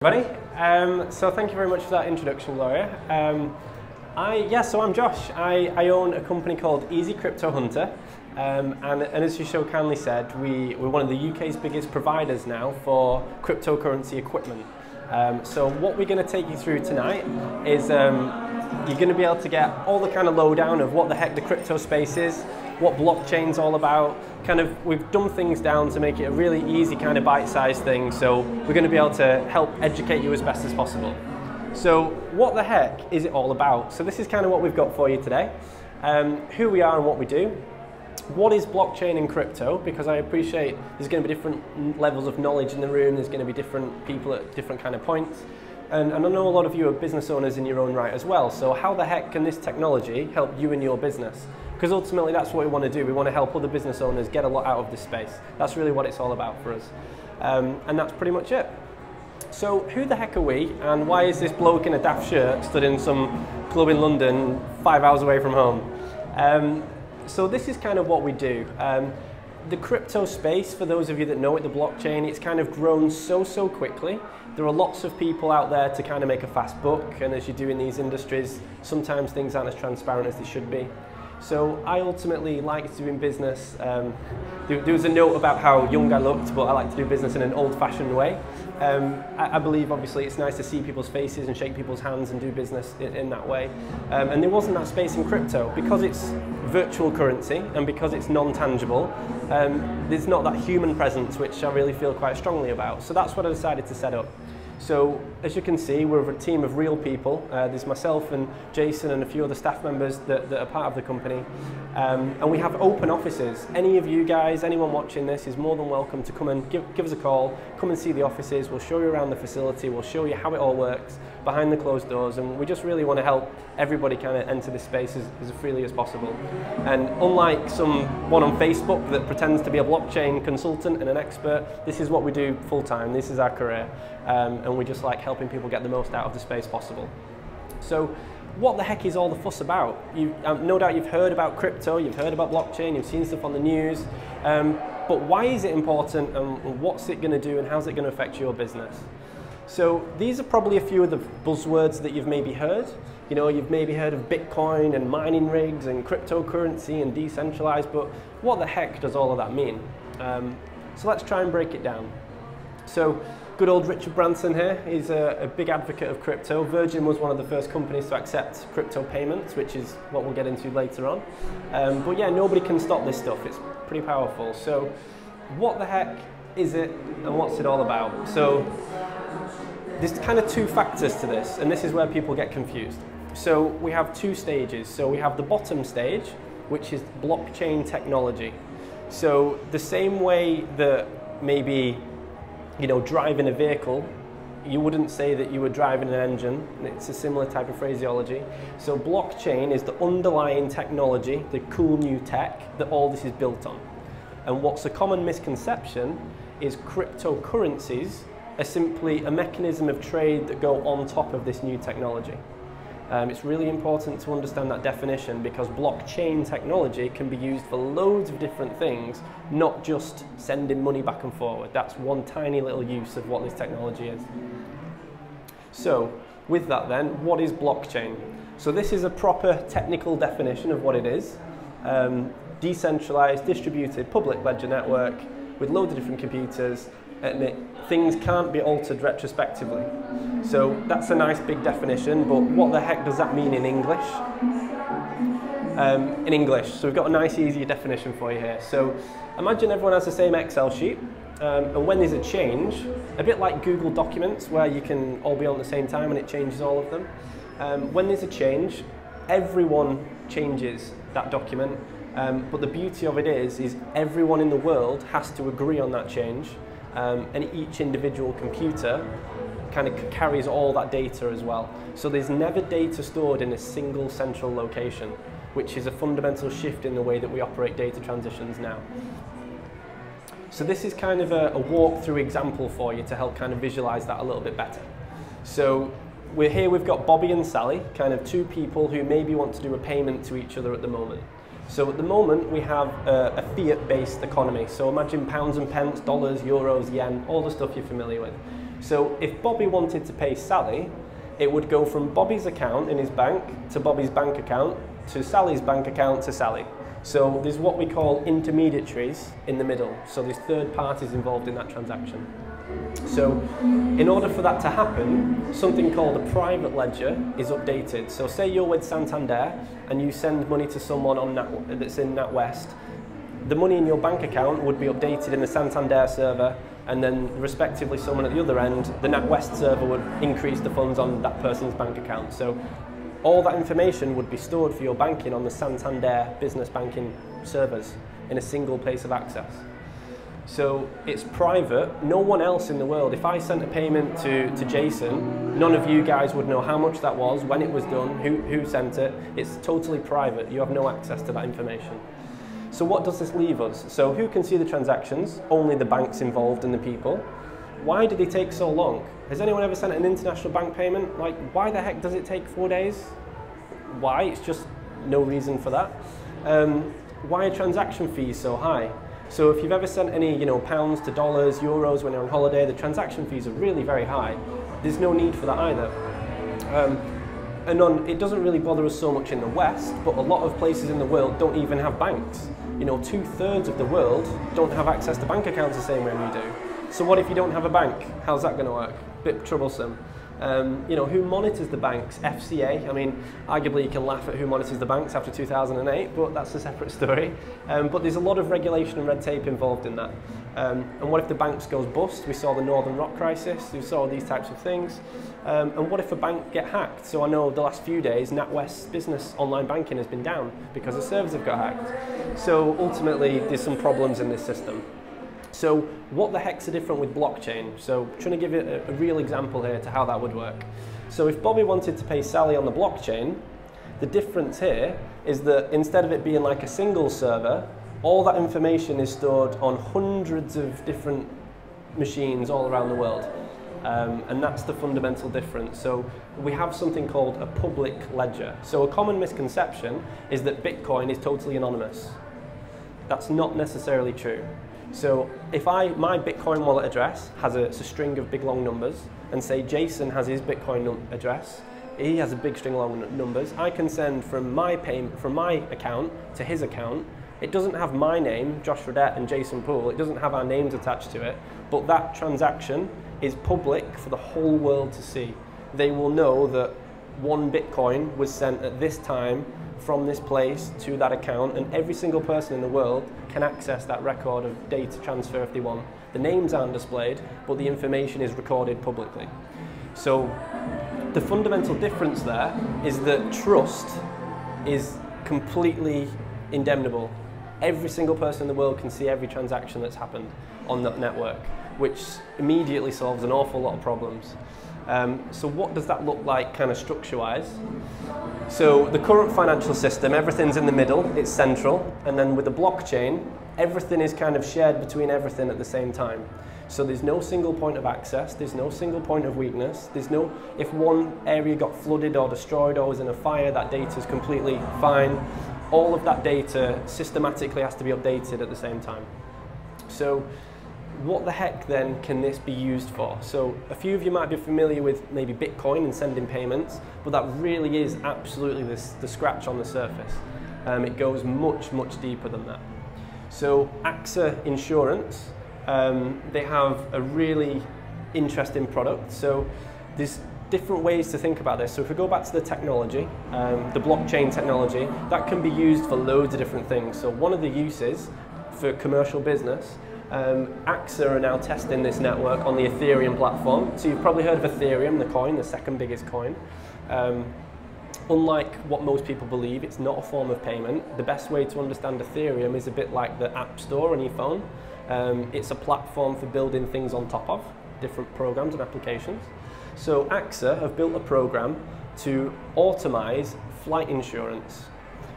So thank you very much for that introduction, Gloria. So I'm Josh. I own a company called Easy Crypto Hunter, and as you so kindly said, we're one of the UK's biggest providers now for cryptocurrency equipment. So what we're going to take you through tonight is you're going to be able to get all the kind of lowdown of what the heck the crypto space is, what blockchain's all about. We've dumbed things down to make it a really easy kind of bite-sized thing, so we're going to be able to help educate you as best as possible. So what the heck is it all about? So this is kind of what we've got for you today. Who we are and what we do. What is blockchain and crypto? Because I appreciate there's going to be different levels of knowledge in the room, there's going to be different people at different kind of points. And I know a lot of you are business owners in your own right as well, so how the heck can this technology help you in your business? Because ultimately that's what we want to do. We want to help other business owners get a lot out of this space. That's really what it's all about for us. And that's pretty much it. So who the heck are we, and why is this bloke in a daft shirt stood in some club in London 5 hours away from home? So this is kind of what we do. The crypto space, for those of you that know it, the blockchain, it's kind of grown so quickly. There are lots of people out there to kind of make a fast buck, and as you do in these industries, sometimes things aren't as transparent as they should be. So I ultimately like doing business. There was a note about how young I looked, but I like to do business in an old-fashioned way. I believe, obviously, it's nice to see people's faces and shake people's hands and do business in that way. And there wasn't that space in crypto. Because it's virtual currency and because it's non-tangible, there's not that human presence, which I really feel quite strongly about. So that's what I decided to set up. So as you can see, we're a team of real people. There's myself and Jason and a few other staff members that are part of the company. And we have open offices. Any of you guys, anyone watching this is more than welcome to come and give us a call, come and see the offices. We'll show you around the facility, we'll show you how it all works behind the closed doors, and we just really want to help everybody kind of enter this space as freely as possible. And unlike someone on Facebook that pretends to be a blockchain consultant and an expert, this is what we do full time, this is our career. And we just like helping people get the most out of the space possible. So what the heck is all the fuss about? No doubt you've heard about crypto, you've heard about blockchain, you've seen stuff on the news, but why is it important, and what's it going to do, and how's it going to affect your business? So these are probably a few of the buzzwords that you've maybe heard. You know, you've maybe heard of Bitcoin and mining rigs and cryptocurrency and decentralized, but what the heck does all of that mean? So let's try and break it down. So good old Richard Branson here, he's a big advocate of crypto. Virgin was one of the first companies to accept crypto payments, which is what we'll get into later on. But yeah, nobody can stop this stuff, it's pretty powerful. So what the heck is it, and what's it all about? So there's kind of two factors to this, and this is where people get confused. So we have two stages. So we have the bottom stage, which is blockchain technology. So the same way that maybe, you know, driving a vehicle, you wouldn't say that you were driving an engine. It's a similar type of phraseology. So blockchain is the underlying technology, the cool new tech that all this is built on. And what's a common misconception is cryptocurrencies are simply a mechanism of trade that go on top of this new technology. It's really important to understand that definition, because blockchain technology can be used for loads of different things, not just sending money back and forward. That's one tiny little use of what this technology is. So with that then, what is blockchain? So this is a proper technical definition of what it is. Decentralized, distributed, public ledger network with loads of different computers, and things can't be altered retrospectively. So that's a nice big definition, but what the heck does that mean in English? So we've got a nice easy definition for you here. So imagine everyone has the same Excel sheet, and when there's a change, a bit like Google Documents where you can all be on at the same time and it changes all of them. When there's a change, everyone changes that document, but the beauty of it is everyone in the world has to agree on that change. And each individual computer kind of carries all that data as well. So there's never data stored in a single central location, which is a fundamental shift in the way that we operate data transitions now. So this is kind of a walkthrough example for you to help kind of visualize that a little bit better. So we've got Bobby and Sally, kind of two people who maybe want to do a payment to each other at the moment. So at the moment we have a fiat-based economy. So imagine pounds and pence, dollars, euros, yen, all the stuff you're familiar with. So if Bobby wanted to pay Sally, it would go from Bobby's account in his bank to Bobby's bank account to Sally's bank account to Sally. So there's what we call intermediaries in the middle. So there's third parties involved in that transaction. So in order for that to happen, something called a private ledger is updated. So say you're with Santander and you send money to someone on that's in NatWest, the money in your bank account would be updated in the Santander server, and then respectively someone at the other end, the NatWest server would increase the funds on that person's bank account. So all that information would be stored for your banking on the Santander business banking servers in a single place of access. So it's private. No one else in the world, if I sent a payment to Jason, none of you guys would know how much that was, when it was done, who sent it. It's totally private. You have no access to that information. So what does this leave us? So who can see the transactions? Only the banks involved and the people. Why did they take so long? Has anyone ever sent an international bank payment? Like, why the heck does it take 4 days? Why? It's just no reason for that. Why are transaction fees so high? So if you've ever sent any, pounds to dollars, euros when you're on holiday, the transaction fees are really very high. There's no need for that either. It doesn't really bother us so much in the West, but a lot of places in the world don't even have banks. 2/3 of the world don't have access to bank accounts the same way we do. So what if you don't have a bank? How's that going to work? Bit troublesome. Who monitors the banks? FCA. I mean, arguably you can laugh at who monitors the banks after 2008, but that's a separate story. But there's a lot of regulation and red tape involved in that. And what if the banks goes bust? We saw the Northern Rock crisis. We saw these types of things. And what if a bank get hacked? So I know the last few days, NatWest's business online banking has been down because the servers have got hacked. So ultimately, there's some problems in this system. So what the heck's the difference with blockchain? So trying to give it a real example here to how that would work. So if Bobby wanted to pay Sally on the blockchain, the difference here is that instead of it being like a single server, all that information is stored on hundreds of different machines all around the world. And that's the fundamental difference. So we have something called a public ledger. So a common misconception is that Bitcoin is totally anonymous. That's not necessarily true. So if my Bitcoin wallet address has a string of big long numbers, and say Jason has his Bitcoin address, he has a big string of long numbers, I can send from my account to his account. It doesn't have my name, Josh Riddett and Jason Poole, it doesn't have our names attached to it, but that transaction is public for the whole world to see. They will know that 1 Bitcoin was sent at this time from this place to that account, and every single person in the world can access that record of data transfer if they want. The names aren't displayed, but the information is recorded publicly. So the fundamental difference there is that trust is completely indemnable. Every single person in the world can see every transaction that's happened on that network, which immediately solves an awful lot of problems. So what does that look like kind of structure-wise? So the current financial system, everything's in the middle, it's central, and then with the blockchain, everything is kind of shared between everything at the same time. So there's no single point of access, there's no single point of weakness, if one area got flooded or destroyed or was in a fire, that data is completely fine. All of that data systematically has to be updated at the same time. So what the heck then can this be used for? So a few of you might be familiar with maybe Bitcoin and sending payments, but that really is absolutely the scratch on the surface. It goes much, much deeper than that. So AXA Insurance, they have a really interesting product. So there's different ways to think about this. So if we go back to the technology, the blockchain technology, that can be used for loads of different things. So one of the uses for commercial business, AXA are now testing this network on the Ethereum platform. So you've probably heard of Ethereum, the coin, the second biggest coin. Unlike what most people believe, it's not a form of payment. The best way to understand Ethereum is a bit like the App Store on your phone. It's a platform for building things on top of, different programs and applications. So AXA have built a program to automize flight insurance.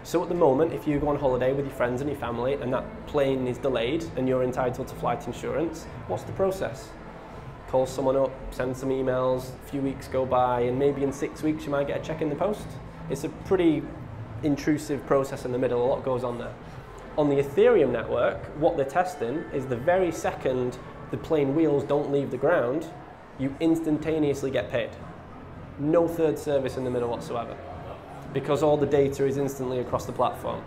So at the moment, if you go on holiday with your friends and your family and that plane is delayed and you're entitled to flight insurance, what's the process? Call someone up, send some emails, a few weeks go by, and maybe in 6 weeks you might get a check in the post. It's a pretty intrusive process in the middle, a lot goes on there. On the Ethereum network, what they're testing is the very second the plane wheels don't leave the ground, you instantaneously get paid. No third service in the middle whatsoever, because all the data is instantly across the platform.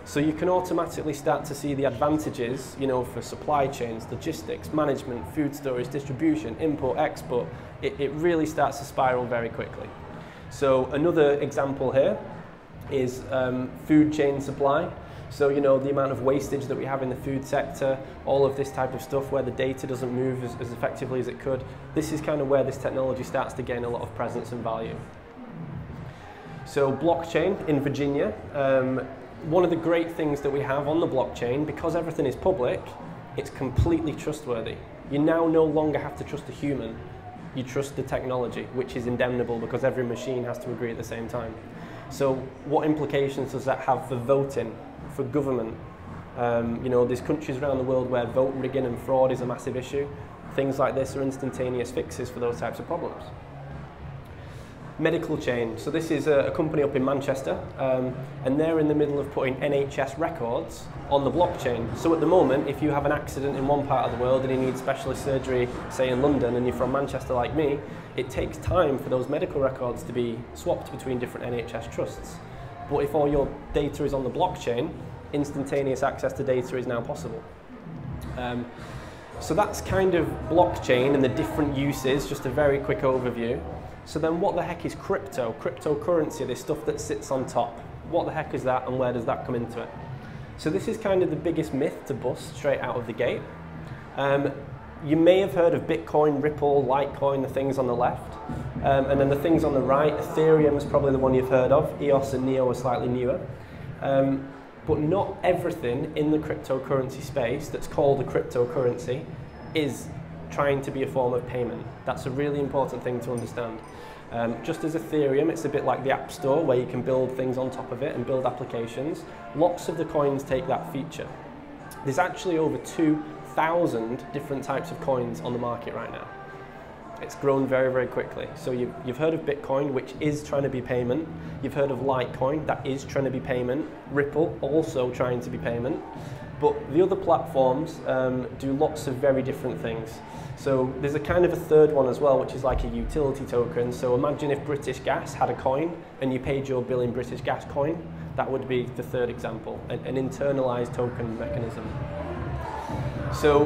So you can automatically start to see the advantages, for supply chains, logistics, management, food storage, distribution, import, export. It really starts to spiral very quickly. So another example here is food chain supply. So, the amount of wastage that we have in the food sector, all of this type of stuff where the data doesn't move as effectively as it could. This is kind of where this technology starts to gain a lot of presence and value. So blockchain in Virginia, one of the great things that we have on the blockchain, because everything is public, it's completely trustworthy. You now no longer have to trust a human. You trust the technology, which is indemnable because every machine has to agree at the same time. So what implications does that have for voting, for government? There's countries around the world where vote rigging and fraud is a massive issue. Things like this are instantaneous fixes for those types of problems. Medical chain. So this is a company up in Manchester, and they're in the middle of putting NHS records on the blockchain. So at the moment, if you have an accident in one part of the world and you need specialist surgery, say in London, and you're from Manchester like me, it takes time for those medical records to be swapped between different NHS trusts. But if all your data is on the blockchain, instantaneous access to data is now possible. So that's kind of blockchain and the different uses, just a very quick overview. So then what the heck is crypto? Cryptocurrency, this stuff that sits on top. What the heck is that and where does that come into it? So this is kind of the biggest myth to bust straight out of the gate. You may have heard of Bitcoin, Ripple, Litecoin, the things on the left. And then the things on the right, Ethereum is probably the one you've heard of. EOS and NEO are slightly newer. But not everything in the cryptocurrency space that's called a cryptocurrency is trying to be a form of payment. That's a really important thing to understand. Just as Ethereum, it's a bit like the App Store where you can build things on top of it and build applications. Lots of the coins take that feature. There's actually over 2,000 different types of coins on the market right now. It's grown very, very quickly. So you've heard of Bitcoin, which is trying to be payment. You've heard of Litecoin, that is trying to be payment. Ripple, also trying to be payment. But the other platforms do lots of very different things. So there's a kind of a third one as well, which is like a utility token. So imagine if British Gas had a coin and you paid your bill in British Gas coin. That would be the third example, an internalized token mechanism. So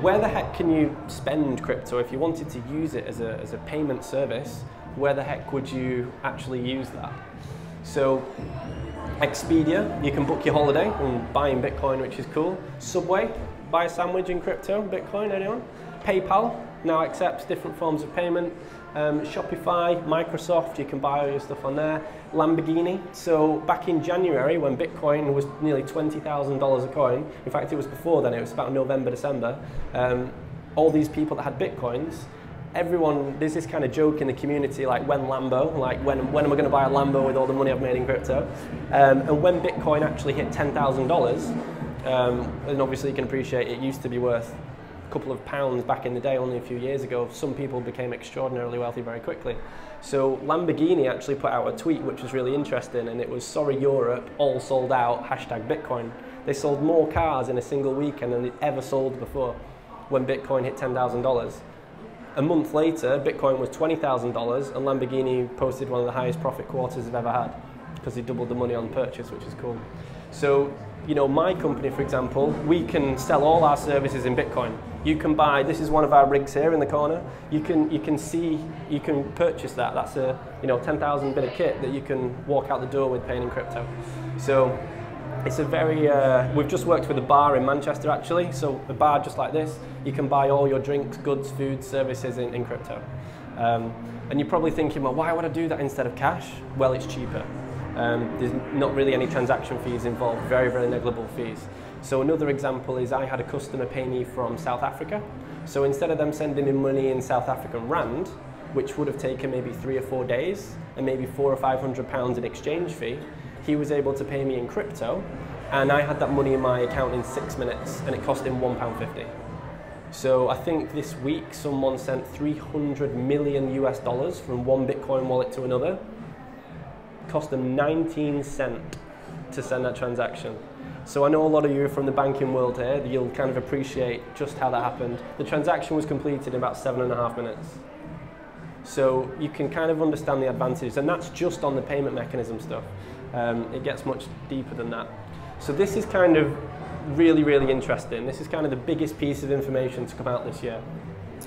where the heck can you spend crypto? If you wanted to use it as a payment service, where the heck would you actually use that? So Expedia, you can book your holiday and buy in Bitcoin, which is cool. Subway, buy a sandwich in crypto, Bitcoin, anyone? PayPal now accepts different forms of payment. Shopify, Microsoft, you can buy all your stuff on there. Lamborghini, so back in January when Bitcoin was nearly $20,000 a coin, in fact it was before then, it was about November, December, all these people that had Bitcoins, everyone, there's this kind of joke in the community, like when Lambo, like when am I going to buy a Lambo with all the money I've made in crypto? And when Bitcoin actually hit $10,000, and obviously you can appreciate it used to be worth a couple of pounds back in the day, only a few years ago, some people became extraordinarily wealthy very quickly. So Lamborghini actually put out a tweet which was really interesting, and it was, sorry Europe, all sold out, #Bitcoin. They sold more cars in a single weekend than they'd ever sold before when Bitcoin hit $10,000. A month later, Bitcoin was $20,000 and Lamborghini posted one of the highest profit quarters they've ever had because they doubled the money on purchase, which is cool. So, you know, my company, for example, we can sell all our services in Bitcoin. You can buy, this is one of our rigs here in the corner. You can purchase that. That's a, you know, 10,000 bit of kit that you can walk out the door with paying in crypto. So it's a very, we've just worked with a bar in Manchester actually. So a bar just like this, you can buy all your drinks, goods, food, services in crypto. And you're probably thinking, well, why would I do that instead of cash? Well, it's cheaper. There's not really any transaction fees involved, very, very negligible fees. So another example is I had a customer pay me from South Africa. So instead of them sending me money in South African rand, which would have taken maybe 3 or 4 days and maybe £400 or £500 in exchange fee, he was able to pay me in crypto, and I had that money in my account in 6 minutes, and it cost him £1.50. So I think this week someone sent $300 million US from one Bitcoin wallet to another. Cost them 19 cents to send that transaction. So I know a lot of you are from the banking world here. You'll kind of appreciate just how that happened. The transaction was completed in about 7.5 minutes. So you can kind of understand the advantages, and that's just on the payment mechanism stuff. It gets much deeper than that. So this is kind of really, really interesting. This is kind of the biggest piece of information to come out this year.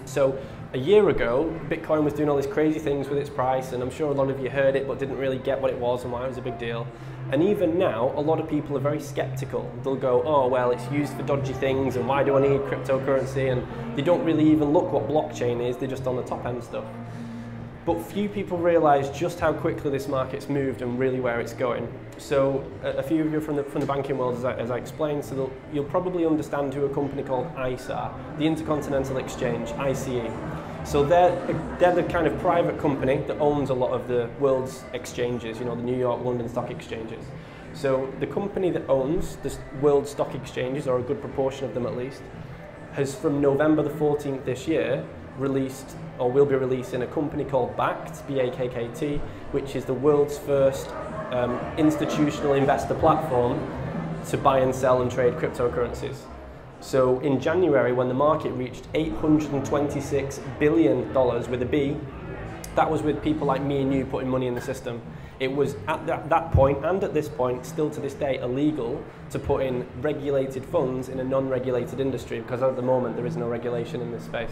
So a year ago, Bitcoin was doing all these crazy things with its price, and I'm sure a lot of you heard it but didn't really get what it was and why it was a big deal. And even now, a lot of people are very skeptical. They'll go, oh, well, it's used for dodgy things, and why do I need cryptocurrency? And they don't really even look what blockchain is, they're just on the top end stuff. But few people realise just how quickly this market's moved and really where it's going. So a few of you from the banking world, as I explained, so you'll probably understand who a company called ISAR, the Intercontinental Exchange, ICE. So they're the kind of private company that owns a lot of the world's exchanges, you know, the New York, London stock exchanges. So the company that owns the world stock exchanges, or a good proportion of them at least, has from November the 14th this year released, or will be releasing, a company called Bakkt, B-A-K-K-T, which is the world's first institutional investor platform to buy and sell and trade cryptocurrencies. So in January, when the market reached $826 billion with a B, that was with people like me and you putting money in the system. It was at that point, and at this point, still to this day, illegal to put in regulated funds in a non-regulated industry, because at the moment there is no regulation in this space.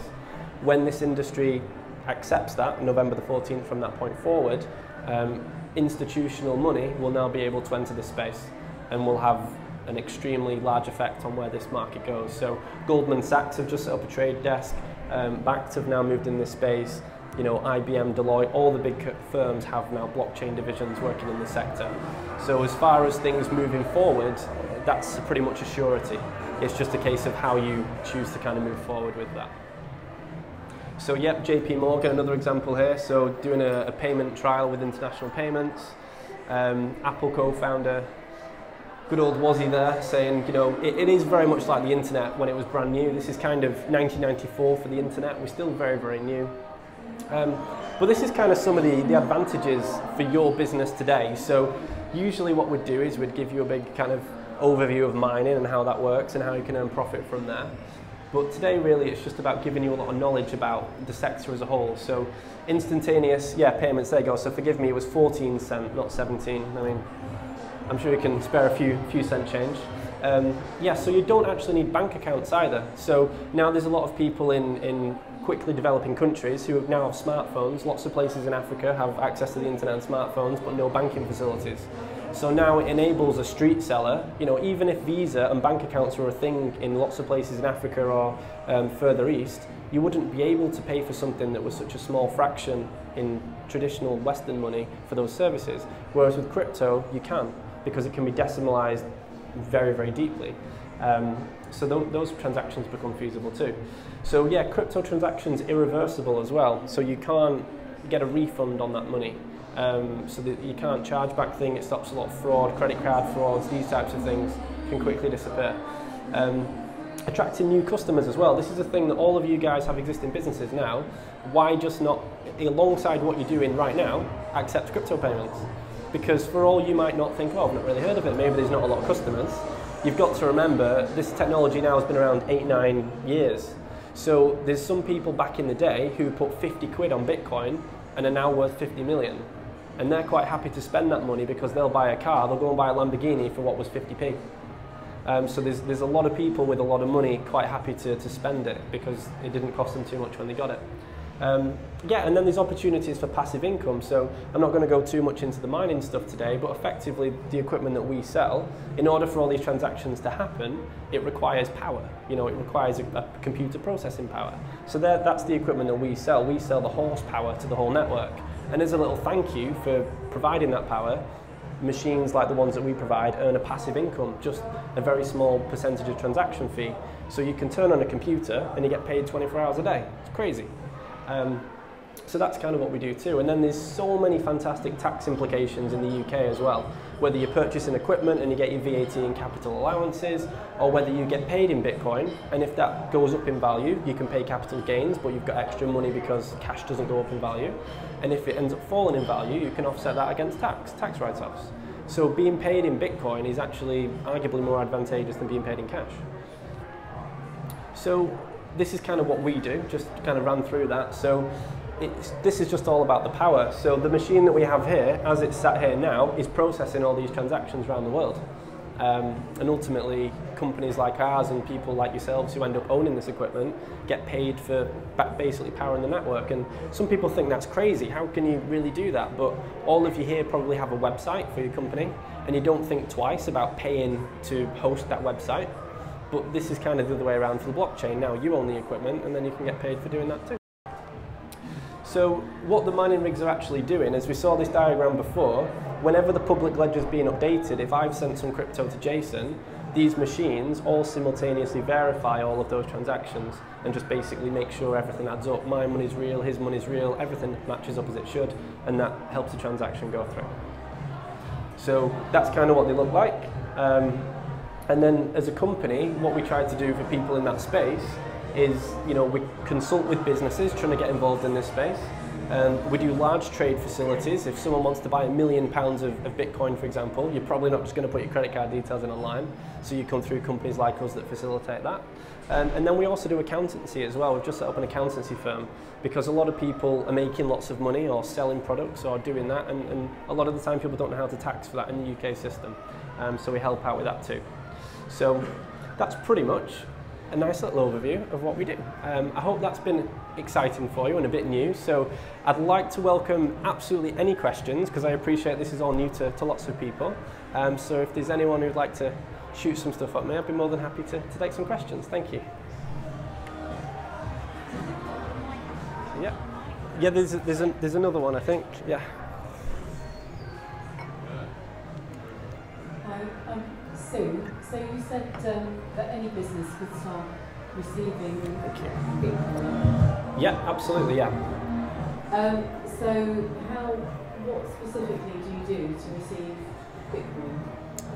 When this industry accepts that, November the 14th from that point forward, institutional money will now be able to enter this space and will have an extremely large effect on where this market goes. So Goldman Sachs have just set up a trade desk, Bakkt have now moved in this space, you know, IBM, Deloitte, all the big firms have now blockchain divisions working in the sector. So as far as things moving forward, that's pretty much a surety. It's just a case of how you choose to kind of move forward with that. So yep, JP Morgan, another example here. So doing a payment trial with international payments. Apple co-founder, good old Wozzy there, saying, you know, it is very much like the internet when it was brand new. This is kind of 1994 for the internet. We're still very, very new. But this is kind of some of the advantages for your business today. So usually what we'd do is we'd give you a big kind of overview of mining and how that works and how you can earn profit from there. But today really it's just about giving you a lot of knowledge about the sector as a whole. So instantaneous, payments, there you go. So forgive me, it was 14 cent, not 17. I mean, I'm sure you can spare a few cent change. So you don't actually need bank accounts either. So now there's a lot of people in quickly developing countries who now have smartphones. Lots of places in Africa have access to the internet and smartphones, but no banking facilities. So now it enables a street seller, you know, even if Visa and bank accounts were a thing in lots of places in Africa or further east, you wouldn't be able to pay for something that was such a small fraction in traditional Western money for those services. Whereas with crypto, you can, because it can be decimalized very, very deeply. So those transactions become feasible too. So yeah, crypto transactions irreversible as well. So you can't get a refund on that money. So that you can't charge back thing. It stops a lot of fraud, credit card frauds, these types of things can quickly disappear. Attracting new customers as well. This is a thing that all of you guys have existing businesses now. Why just not, alongside what you're doing right now, accept crypto payments? Because for all you might not think, oh, I've not really heard of it, maybe there's not a lot of customers. You've got to remember, this technology now has been around 8-9 years. So there's some people back in the day who put 50 quid on Bitcoin and are now worth 50 million. And they're quite happy to spend that money because they'll buy a car, they'll go and buy a Lamborghini for what was 50p. So there's a lot of people with a lot of money quite happy to spend it because it didn't cost them too much when they got it. And then there's opportunities for passive income. So I'm not going to go too much into the mining stuff today, but effectively the equipment that we sell, in order for all these transactions to happen, it requires power. You know, it requires a computer processing power. So that's the equipment that we sell. We sell the horsepower to the whole network. And as a little thank you for providing that power, machines like the ones that we provide earn a passive income, just a very small percentage of transaction fee. So you can turn on a computer and you get paid 24 hours a day. It's crazy. So that's kind of what we do too. And then there's so many fantastic tax implications in the UK as well. Whether you're purchasing equipment and you get your VAT and capital allowances, or whether you get paid in Bitcoin, and if that goes up in value, you can pay capital gains, but you've got extra money because cash doesn't go up in value. And if it ends up falling in value, you can offset that against tax write-offs. So being paid in Bitcoin is actually arguably more advantageous than being paid in cash. So this is kind of what we do, just kind of ran through that. So this is just all about the power. So the machine that we have here, as it's sat here now, is processing all these transactions around the world. And ultimately, companies like ours and people like yourselves who end up owning this equipment get paid for basically powering the network. And some people think that's crazy. How can you really do that? But all of you here probably have a website for your company, and you don't think twice about paying to host that website. But this is kind of the other way around for the blockchain. Now you own the equipment, and then you can get paid for doing that too. So what the mining rigs are actually doing, as we saw this diagram before, whenever the public ledger is being updated, if I've sent some crypto to Jason, these machines all simultaneously verify all of those transactions and just basically make sure everything adds up. My money's real, his money's real, everything matches up as it should, and that helps the transaction go through. So that's kind of what they look like. And then as a company, what we try to do for people in that space is, we consult with businesses trying to get involved in this space. We do large trade facilities. If someone wants to buy £1 million of Bitcoin, for example, you're probably not just going to put your credit card details in online. So you come through companies like us that facilitate that. And then we also do accountancy as well. We've just set up an accountancy firm because a lot of people are making lots of money or selling products or doing that. And a lot of the time people don't know how to tax for that in the UK system. So we help out with that too. So that's pretty much a nice little overview of what we do. I hope that's been exciting for you and a bit new. So I'd like to welcome absolutely any questions because I appreciate this is all new to lots of people. So if there's anyone who'd like to shoot some stuff at me, I'd be more than happy to take some questions. Thank you. Yeah, there's another one, I think. Yeah. So you said that any business could start receiving Bitcoin. Yeah, absolutely, yeah. So what specifically do you do to receive Bitcoin?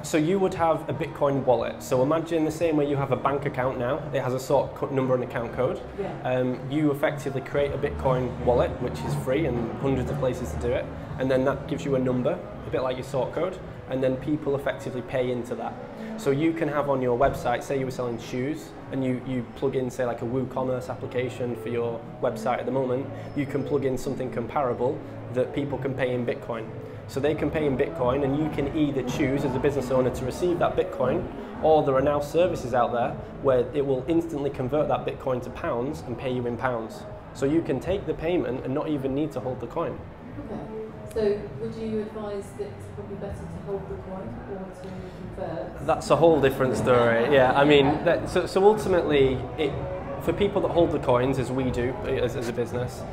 So you would have a Bitcoin wallet. So imagine the same way you have a bank account now. It has a sort number and account code. Yeah. You effectively create a Bitcoin wallet, which is free and hundreds of places to do it. And then that gives you a number, a bit like your sort code. And then people effectively pay into that. So you can have on your website, say you were selling shoes, and you plug in, say, like a WooCommerce application for your website at the moment, you can plug in something comparable that people can pay in Bitcoin. So they can pay in Bitcoin, and you can either choose as a business owner to receive that Bitcoin, or there are now services out there where it will instantly convert that Bitcoin to pounds and pay you in pounds. So you can take the payment and not even need to hold the coin. Okay. So would you advise that it's probably better to hold the coin or to convert? That's a whole different story. Yeah, I mean, so ultimately, for people that hold the coins, as we do as a business,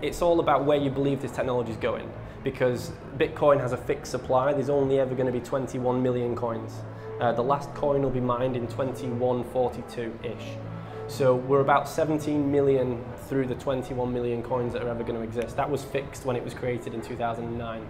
it's all about where you believe this technology is going. Because Bitcoin has a fixed supply, there's only ever going to be 21 million coins. The last coin will be mined in 2142-ish. So we're about 17 million through the 21 million coins that are ever going to exist. That was fixed when it was created in 2009.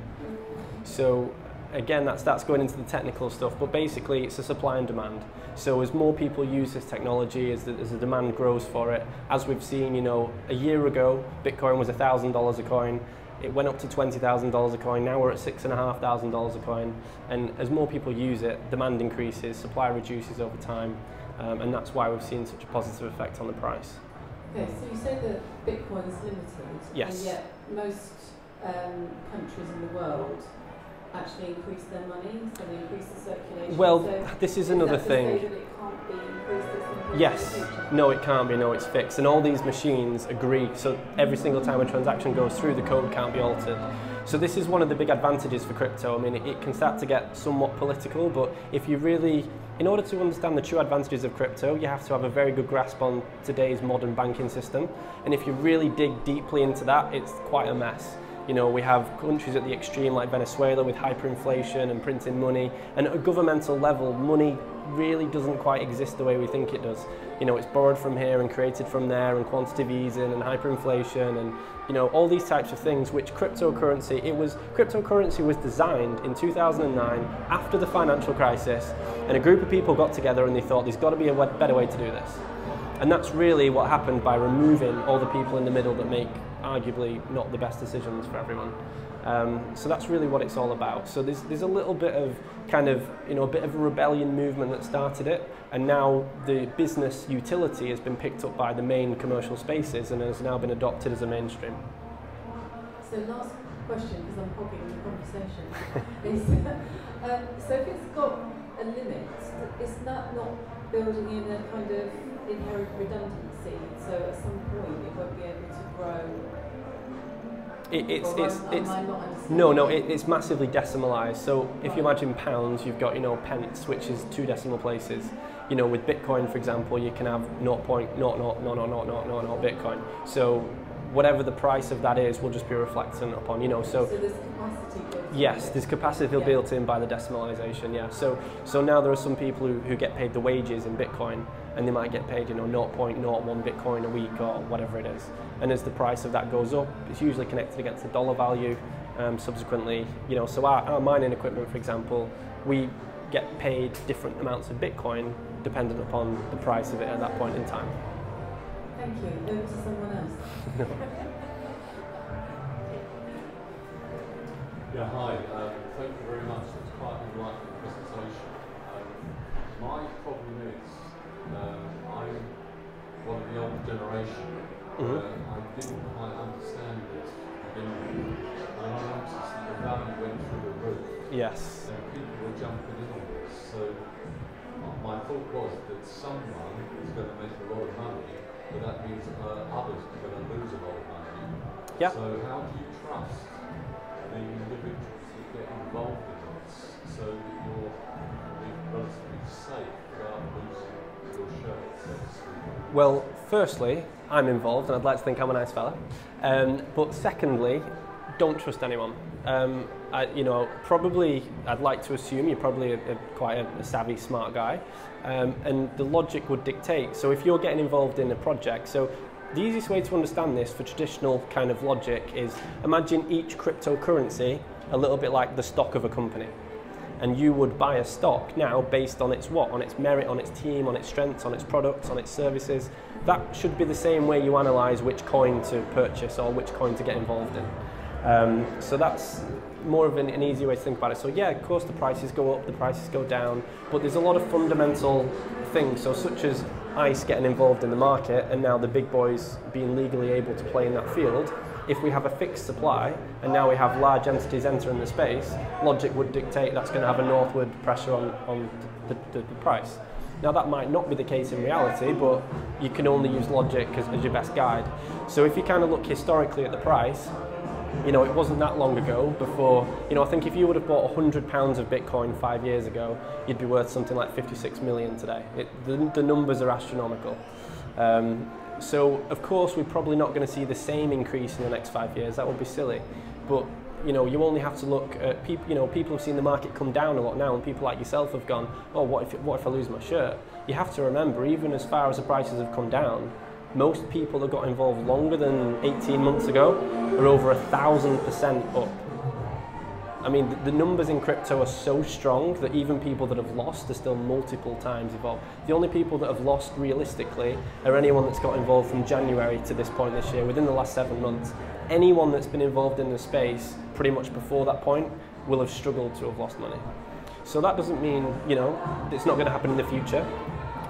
So again, that's going into the technical stuff, but basically it's a supply and demand. So as more people use this technology, as the demand grows for it, as we've seen, a year ago, Bitcoin was $1,000 a coin. It went up to $20,000 a coin. Now we're at $6,500 a coin. And as more people use it, demand increases, supply reduces over time. And that's why we've seen such a positive effect on the price. Okay, so you say that Bitcoin is limited, yes. And yet most countries in the world actually increase their money, so they increase the circulation. Well, so this is another thing. That it can't be increased Yes, no it can't be, no it's fixed. And all these machines agree, so every single time a transaction goes through, the code can't be altered. So this is one of the big advantages for crypto. I mean, it can start to get somewhat political, but if you really, in order to understand the true advantages of crypto, you have to have a very good grasp on today's modern banking system. And if you really dig deeply into that, it's quite a mess. We have countries at the extreme like Venezuela with hyperinflation and printing money, and at a governmental level, money really doesn't quite exist the way we think it does. It's borrowed from here and created from there, and quantitative easing and hyperinflation and all these types of things, which cryptocurrency was designed in 2009 after the financial crisis, and a group of people got together and they thought there's got to be a better way to do this. And that's really what happened by removing all the people in the middle that make arguably not the best decisions for everyone. So that's really what it's all about. So there's a little bit of kind of, a bit of a rebellion movement that started it, and now the business utility has been picked up by the main commercial spaces and has now been adopted as a mainstream. So last question, because I'm hogging the conversation, is so if it's got a limit, is that not building in a kind of inherent redundancy? So at some point it won't be able to grow. It's massively decimalized. So if you imagine pounds, you've got pence, which is 2 decimal places. With Bitcoin, for example, you can have 0.0000000 Bitcoin. So whatever the price of that is will just be reflected upon, So there's capacity built in. Yes, there's capacity built in by the decimalization, yeah. So now there are some people who get paid the wages in Bitcoin, and they might get paid, 0.01 Bitcoin a week or whatever it is. And as the price of that goes up, it's usually connected against the dollar value. Subsequently, so our mining equipment, for example, we get paid different amounts of Bitcoin dependent upon the price of it at that point in time. Thank you. Over to someone else. Yeah, hi. Thank you very much. It's quite an enlightening presentation. My problem is I'm one of the older generation. I didn't quite understand it beginning, and I noticed that the value went through the roof. Yes. And people were jumping in on this. So my thought was that someone is going to make a lot of money, but that means others are going to lose a lot of money. Yeah. So how do you trust the individuals that get involved in this so that you're relatively safe without losing your shirt, so to speak? Well, firstly, I'm involved, and I'd like to think I'm a nice fella. But secondly, don't trust anyone. I'd like to assume you're probably quite a savvy, smart guy, and the logic would dictate. So if you're getting involved in a project, so the easiest way to understand this for traditional kind of logic is imagine each cryptocurrency a little bit like the stock of a company. And you would buy a stock now based on its what? On its merit, on its team, on its strengths, on its products, on its services. That should be the same way you analyse which coin to purchase or which coin to get involved in. So that's more of an easy way to think about it. So yeah, of course the prices go up, the prices go down, but there's a lot of fundamental things, so such as ICE getting involved in the market and now the big boys being legally able to play in that field. If we have a fixed supply and now we have large entities entering the space, logic would dictate that's going to have a northward pressure on the price. Now that might not be the case in reality, but you can only use logic as your best guide. So if you kind of look historically at the price, it wasn't that long ago before, I think if you would have bought £100 of Bitcoin 5 years ago, you'd be worth something like 56 million today. The numbers are astronomical. So of course we're probably not going to see the same increase in the next 5 years. That would be silly. But you only have to look at people. People have seen the market come down a lot now, and people like yourself have gone, oh, what if I lose my shirt? You have to remember, even as far as the prices have come down, most people that got involved longer than 18 months ago are over 1,000% up. I mean, the numbers in crypto are so strong that even people that have lost are still multiple times involved. The only people that have lost realistically are anyone that's got involved from January to this point this year, within the last 7 months. Anyone that's been involved in the space pretty much before that point will have struggled to have lost money. So that doesn't mean, it's not going to happen in the future.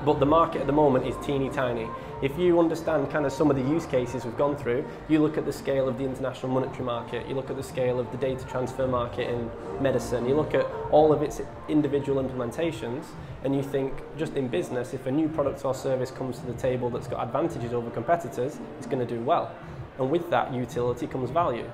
But the market at the moment is teeny tiny. If you understand kind of some of the use cases we've gone through, you look at the scale of the international monetary market, you look at the scale of the data transfer market in medicine, you look at all of its individual implementations, and you think, just in business, if a new product or service comes to the table that's got advantages over competitors, it's going to do well. And with that utility comes value.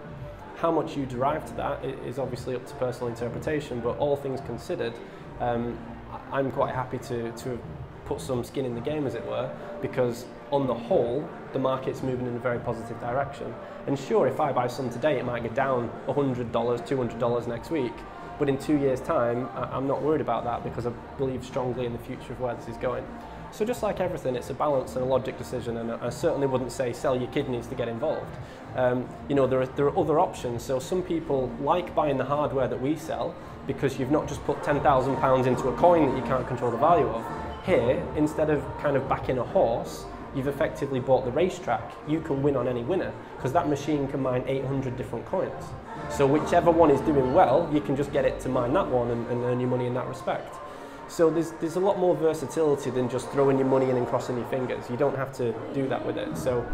How much you derive to that is obviously up to personal interpretation, but all things considered, I'm quite happy to put some skin in the game, as it were, because on the whole the market's moving in a very positive direction. And sure, if I buy some today it might get down $100, $200 next week, but in 2 years' time I'm not worried about that because I believe strongly in the future of where this is going. So just like everything, it's a balance and a logic decision, and I certainly wouldn't say sell your kidneys to get involved. There are other options. So some people like buying the hardware that we sell because you've not just put £10,000 into a coin that you can't control the value of. Here, instead of kind of backing a horse, you've effectively bought the racetrack. You can win on any winner because that machine can mine 800 different coins. So whichever one is doing well, you can just get it to mine that one and earn your money in that respect. So there's a lot more versatility than just throwing your money in and crossing your fingers. You don't have to do that with it. So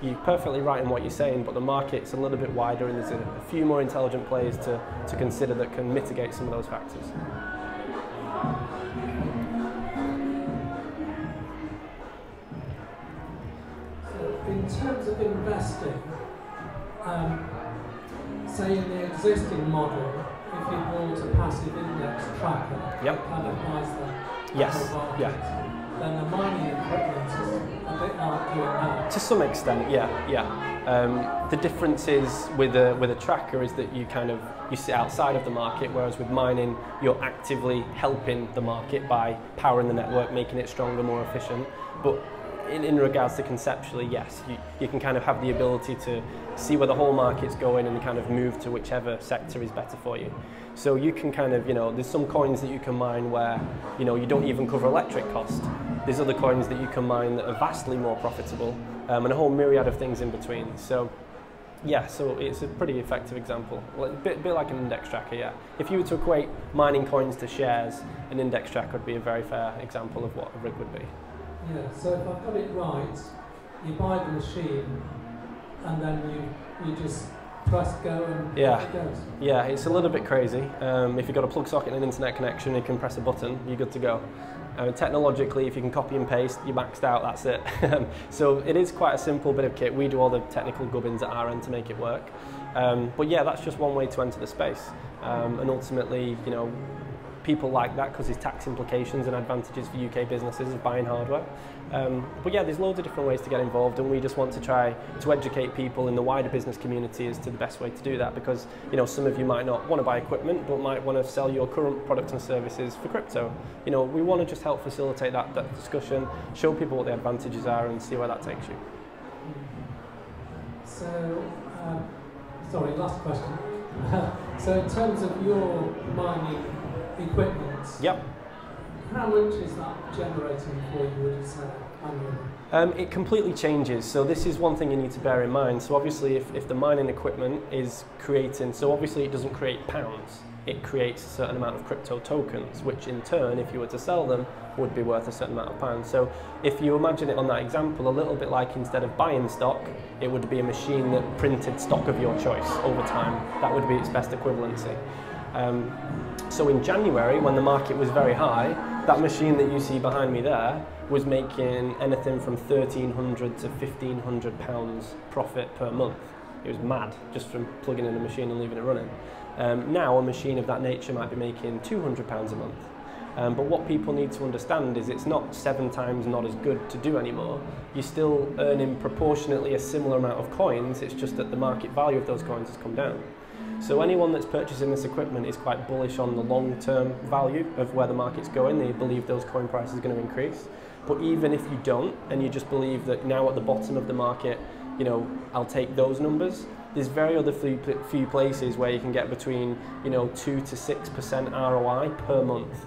you're perfectly right in what you're saying, but the market's a little bit wider and there's a few more intelligent players to consider that can mitigate some of those factors. So in terms of investing, say in the existing model, if you bought a passive index tracker, Yep. kind of buys that, Yes, market, yeah. then the mining equipment is a bit like doing that. To some extent, yeah. The difference is with a tracker is that you sit outside of the market, whereas with mining, you're actively helping the market by powering the network, making it stronger, more efficient. But in regards to conceptually, yes, you can kind of have the ability to see where the whole market's going and kind of move to whichever sector is better for you. So you can kind of, there's some coins that you can mine where, you don't even cover electric cost. There's other coins that you can mine that are vastly more profitable, and a whole myriad of things in between. So yeah, so it's a pretty effective example. A bit like an index tracker, yeah. If you were to equate mining coins to shares, an index tracker would be a very fair example of what a rig would be. Yeah, so if I've got it right, you buy the machine and then you just press go and it goes. Yeah, it's a little bit crazy. If you've got a plug socket and an internet connection, you can press a button, you're good to go. Technologically, if you can copy and paste, you're maxed out, that's it. So it is quite a simple bit of kit. We do all the technical gubbins at our end to make it work. But yeah, that's just one way to enter the space. And ultimately, people like that because there's tax implications and advantages for UK businesses of buying hardware. But yeah, there's loads of different ways to get involved, and we just want to try to educate people in the wider business community as to the best way to do that, because some of you might not want to buy equipment but might want to sell your current products and services for crypto. We want to just help facilitate that discussion, show people what the advantages are and see where that takes you. So, sorry, last question. So in terms of your mining equipment, yep. How much is that generating for you, would you say, annually? It completely changes. So this is one thing you need to bear in mind. So obviously if the mining equipment is creating, so obviously it doesn't create pounds, it creates a certain amount of crypto tokens, which in turn, if you were to sell them, would be worth a certain amount of pounds. So if you imagine it on that example, a little bit like instead of buying stock, it would be a machine that printed stock of your choice over time. That would be its best equivalency. So in January, when the market was very high, that machine that you see behind me there was making anything from £1,300 to £1,500 profit per month. It was mad, just from plugging in a machine and leaving it running. Now a machine of that nature might be making £200 a month. But what people need to understand is it's not 7 times not as good to do anymore. You're still earning proportionately a similar amount of coins, it's just that the market value of those coins has come down. So anyone that's purchasing this equipment is quite bullish on the long-term value of where the market's going. They believe those coin prices are going to increase. But even if you don't, and you just believe that now at the bottom of the market, I'll take those numbers, there's very other few places where you can get between 2 to 6% ROI per month,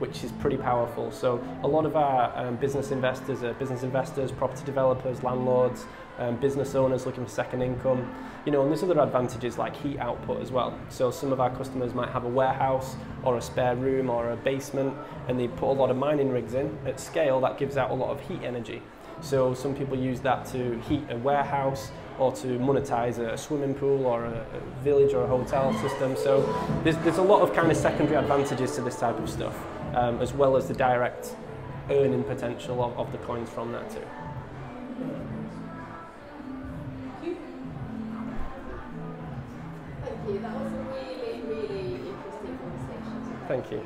which is pretty powerful. So a lot of our business investors are business investors, property developers, landlords, business owners looking for second income, and there's other advantages like heat output as well. So some of our customers might have a warehouse or a spare room or a basement, and they put a lot of mining rigs in at scale that gives out a lot of heat energy. So some people use that to heat a warehouse or to monetize a swimming pool or a village or a hotel system. So there's a lot of kind of secondary advantages to this type of stuff, as well as the direct earning potential of the coins from that too. Thank you. That was a really, really interesting conversation. Thank you.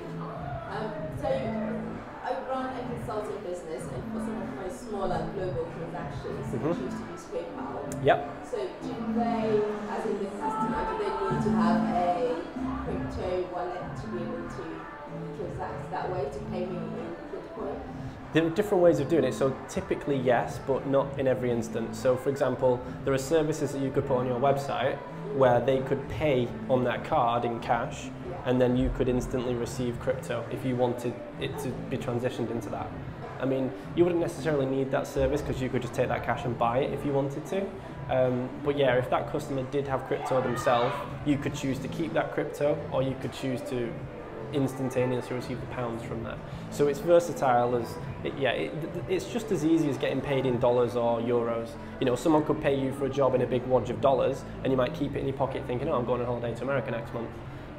So I run a consulting business, and for some of my smaller global transactions, I choose to use PayPal. Yep. So do they, as in the customer, do they need to have a crypto wallet to be able to transact that way to pay me in Bitcoin? There are different ways of doing it. So typically yes, but not in every instance. So for example, there are services that you could put on your website where they could pay on that card in cash, and then you could instantly receive crypto if you wanted it to be transitioned into that. I mean, you wouldn't necessarily need that service because you could just take that cash and buy it if you wanted to. But yeah, if that customer did have crypto themselves, you could choose to keep that crypto, or you could choose to instantaneously receive the pounds from that. So it's versatile as, it's just as easy as getting paid in dollars or euros. You know, someone could pay you for a job in a big wad of dollars, and you might keep it in your pocket thinking, oh, I'm going on holiday to America next month.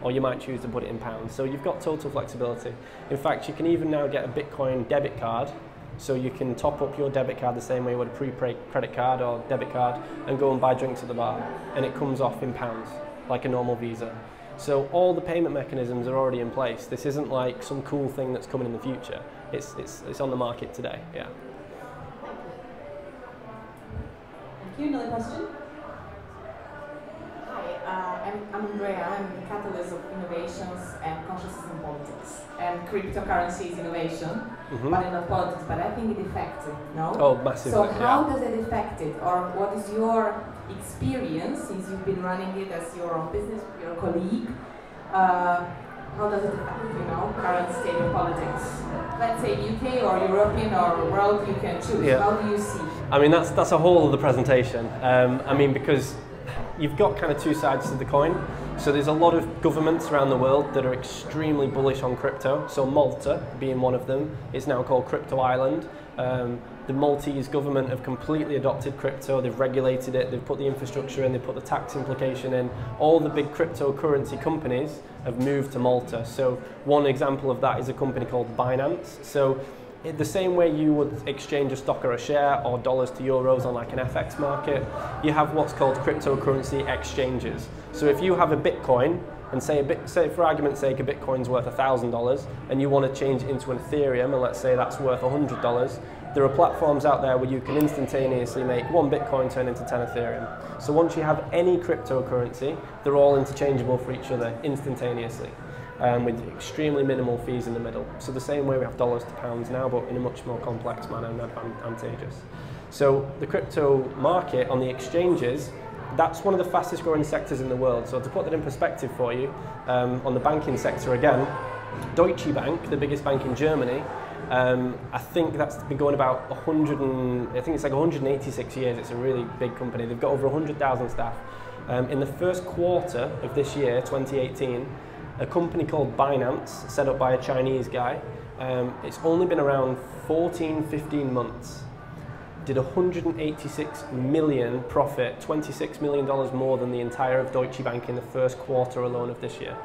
Or you might choose to put it in pounds. So you've got total flexibility. In fact, you can even now get a Bitcoin debit card, so you can top up your debit card the same way you would a prepaid credit card or debit card and go and buy drinks at the bar, and it comes off in pounds, like a normal Visa. So all the payment mechanisms are already in place. This isn't like some cool thing that's coming in the future. It's on the market today, yeah. Thank you. Another question? Hi, I'm Andrea. I'm the catalyst of innovations and consciousness in politics. And cryptocurrency is innovation, but in not politics. But I think it affected, no? Oh, massively. So how does it affect it? Or what is your experience, since you've been running it as your own business, your colleague? How does it affect, you know, current state of politics? Let's say UK or European or world, you can choose. Yeah. How do you see? I mean, that's a whole other presentation. I mean, because you've got kind of two sides to the coin. So there's a lot of governments around the world that are extremely bullish on crypto. So Malta being one of them is now called Crypto Island. The Maltese government have completely adopted crypto. They've regulated it, they've put the infrastructure in, they've put the tax implication in. All the big cryptocurrency companies have moved to Malta. So one example of that is a company called Binance. So the same way you would exchange a stock or a share or dollars to euros on like an FX market, you have what's called cryptocurrency exchanges. So if you have a Bitcoin, and say for argument's sake a Bitcoin's worth $1,000 and you want to change it into an Ethereum, and let's say that's worth $100, there are platforms out there where you can instantaneously make one Bitcoin turn into 10 Ethereum. So once you have any cryptocurrency, they're all interchangeable for each other instantaneously. With extremely minimal fees in the middle. So the same way we have dollars to pounds now, but in a much more complex manner and advantageous. So the crypto market on the exchanges, that's one of the fastest growing sectors in the world. So to put that in perspective for you, on the banking sector again, Deutsche Bank, the biggest bank in Germany, I think that's been going about 186 years. It's a really big company. They've got over 100,000 staff. In the first quarter of this year, 2018, a company called Binance, set up by a Chinese guy, it's only been around 15 months, did 186 million profit, $26 million more than the entire of Deutsche Bank in the first quarter alone of this year.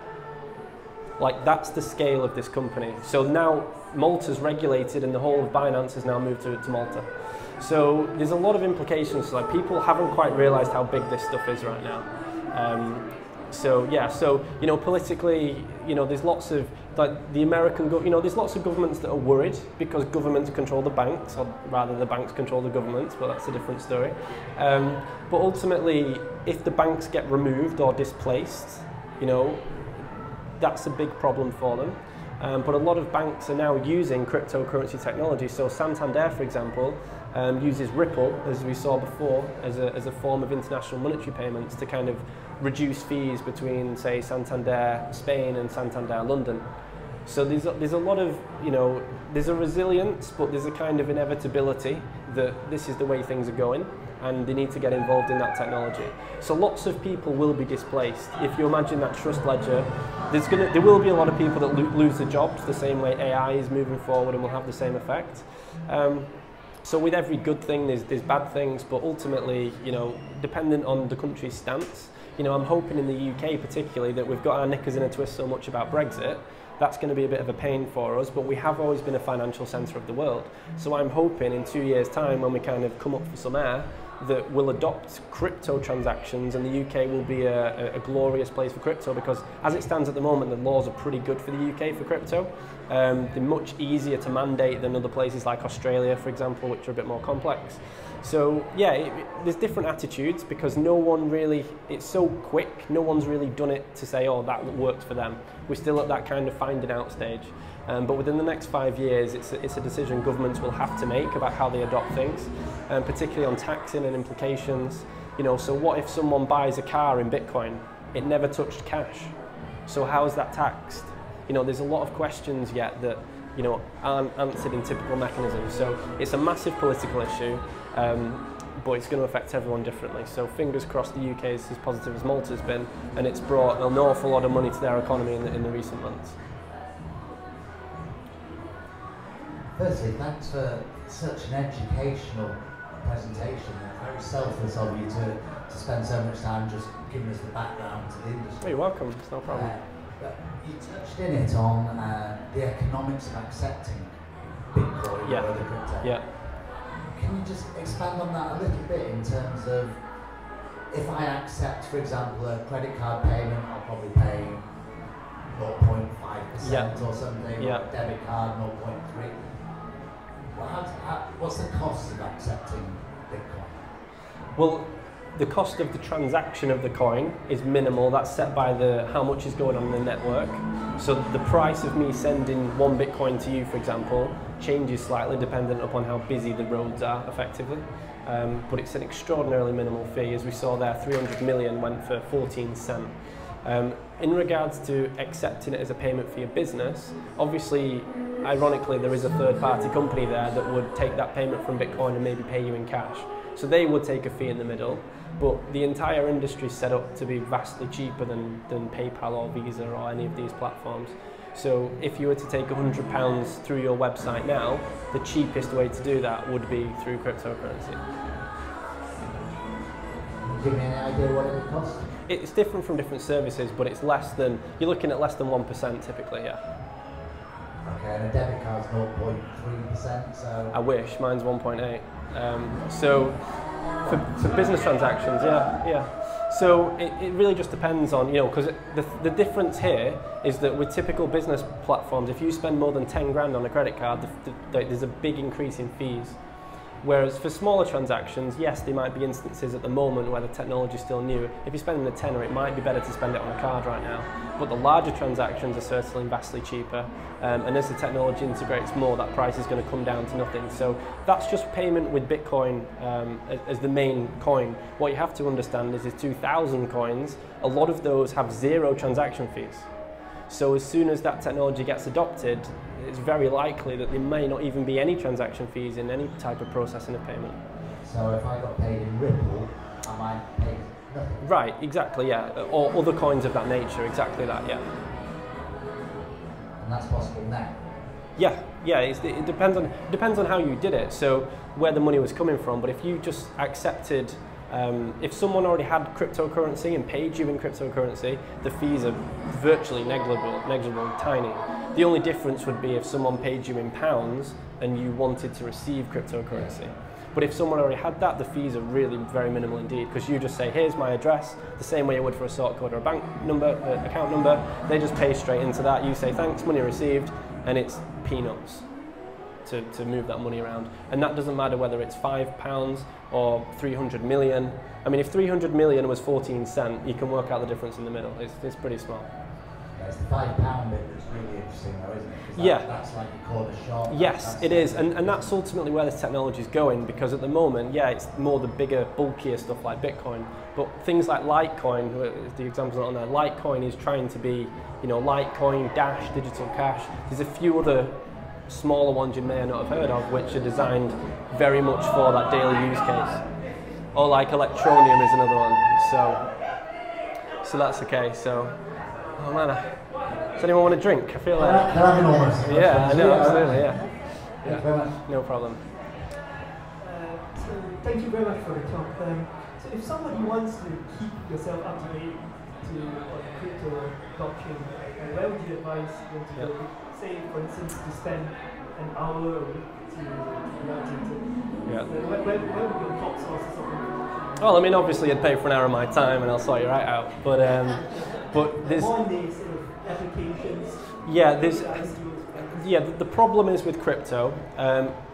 Like, that's the scale of this company. So now Malta's regulated and the whole of Binance has now moved to Malta. So there's a lot of implications. Like, people haven't quite realized how big this stuff is right now. So yeah, so you know, politically, you know, there's lots of like the American, there's lots of governments that are worried because governments control the banks, or rather the banks control the governments, but that's a different story. But ultimately, if the banks get removed or displaced, you know, that's a big problem for them. But a lot of banks are now using cryptocurrency technology. So Santander, for example, uses Ripple, as we saw before, as a form of international monetary payments to kind of reduce fees between, say, Santander Spain and Santander London. So there's a lot of, you know, there's a resilience, but there's a kind of inevitability that this is the way things are going, and they need to get involved in that technology. So lots of people will be displaced. If you imagine that trust ledger, there will be a lot of people that lose their jobs the same way AI is moving forward and will have the same effect. So with every good thing, there's bad things, but ultimately, you know, dependent on the country's stance, you know, I'm hoping in the UK particularly that we've got our knickers in a twist so much about Brexit. That's going to be a bit of a pain for us, but we have always been a financial centre of the world. So I'm hoping in 2 years' time, when we kind of come up for some air, that we'll adopt crypto transactions, and the UK will be a glorious place for crypto, because as it stands at the moment, the laws are pretty good for the UK for crypto. They're much easier to mandate than other places like Australia, for example, which are a bit more complex. So yeah, there's different attitudes, because no one really, it's so quick, no one's really done it to say, oh, that works for them. We're still at that kind of finding out stage. But within the next 5 years, it's a decision governments will have to make about how they adopt things, particularly on taxing and implications. You know, so what if someone buys a car in Bitcoin? It never touched cash. So how is that taxed? You know, there's a lot of questions yet that aren't answered in typical mechanisms. So it's a massive political issue, but it's going to affect everyone differently. So fingers crossed the UK is as positive as Malta's been, and it's brought an awful lot of money to their economy in the recent months. Firstly, thanks for such an educational presentation. Very selfless of you to spend so much time just giving us the background to the industry. Oh, you're welcome, it's no problem. But you touched in it on the economics of accepting Bitcoin or other crypto. Yeah. Can you just expand on that a little bit in terms of, if I accept, for example, a credit card payment, I'll probably pay 0.5% or something, or a debit card 0.3%. What's the cost of accepting Bitcoin? Well, the cost of the transaction of the coin is minimal. That's set by how much is going on in the network. So the price of me sending 1 Bitcoin to you, for example, changes slightly dependent upon how busy the roads are, effectively. But it's an extraordinarily minimal fee. As we saw there, 300 million went for 14 cents. In regards to accepting it as a payment for your business, obviously, ironically, there is a third-party company there that would take that payment from Bitcoin and maybe pay you in cash. So they would take a fee in the middle, but the entire industry is set up to be vastly cheaper than PayPal or Visa or any of these platforms. So if you were to take £100 through your website now, the cheapest way to do that would be through cryptocurrency. Give me any idea what it would cost? It's different from different services, but it's less than, you're looking at less than 1% typically, yeah. Okay, and a debit card's 0.3%, so... I wish, mine's 1.8. So for business transactions, yeah. So it really just depends on, because the difference here is that with typical business platforms, if you spend more than 10 grand on a credit card, there's a big increase in fees. Whereas for smaller transactions, yes, there might be instances at the moment where the technology is still new. If you're spending a tenner, it might be better to spend it on a card right now. But the larger transactions are certainly vastly cheaper. And as the technology integrates more, that price is going to come down to nothing. So that's just payment with Bitcoin as the main coin. What you have to understand is there's 2,000 coins. A lot of those have 0 transaction fees. So as soon as that technology gets adopted, it's very likely that there may not even be any transaction fees in any type of processing of payment. So if I got paid in Ripple, I might pay nothing? Right, exactly, yeah. Or other coins of that nature, exactly that, yeah. And that's possible now? Yeah, it depends on how you did it, so where the money was coming from. But if you just accepted, if someone already had cryptocurrency and paid you in cryptocurrency, the fees are virtually negligible, tiny. The only difference would be if someone paid you in pounds and you wanted to receive cryptocurrency. But if someone already had that, the fees are really very minimal indeed, because you just say, here's my address, the same way you would for a sort code or a bank number, account number. They just pay straight into that. You say, thanks, money received, and it's peanuts to move that money around. And that doesn't matter whether it's £5 or 300 million. I mean, if 300 million was 14 cents, you can work out the difference in the middle. It's pretty small. It's the £5 bit that's really interesting though, isn't it? Yeah. That's like a corner shop. Yes, it is, and that's ultimately where this technology is going, because at the moment, yeah, it's more the bigger, bulkier stuff like Bitcoin, but things like Litecoin, the examples on there, Litecoin is trying to be, Litecoin, Dash, digital cash. There's a few other smaller ones you may not have heard of, which are designed very much for that daily use case. Or like Electronium is another one, so that's okay, so. Oh man, does anyone want a drink? I feel like... They're having almost. Yeah, I know, absolutely, yeah. Thank you very much. No problem. So thank you very much for the talk. So if somebody wants to keep yourself up to date on crypto blockchain, where would you advise them to go? Say, for instance, to spend an hour a week to learn it. Yeah. Where would your top sources of information? Well, I mean, obviously I'd pay for an hour of my time and I'll sort you right out, but there's... On the sort of applications. Yeah, the problem is with crypto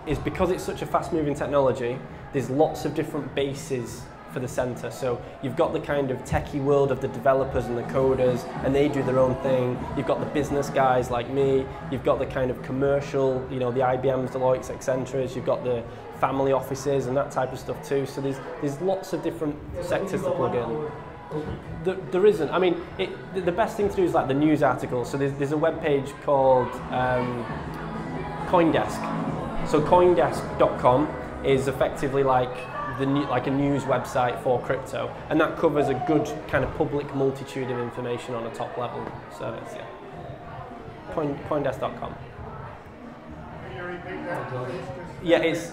is because it's such a fast-moving technology, there's lots of different bases for the center. So you've got the kind of techie world of the developers and the coders, and they do their own thing. You've got the business guys like me. You've got the kind of commercial, the IBMs, Deloitte's, Accentures. You've got the family offices and that type of stuff too. So there's lots of different sectors to plug in. There isn't. I mean, the best thing to do is like the news articles. So there's a web page called CoinDesk. So CoinDesk.com is effectively like a news website for crypto, and that covers a good kind of public multitude of information on a top level service. Yeah. CoinDesk.com. Yeah, it's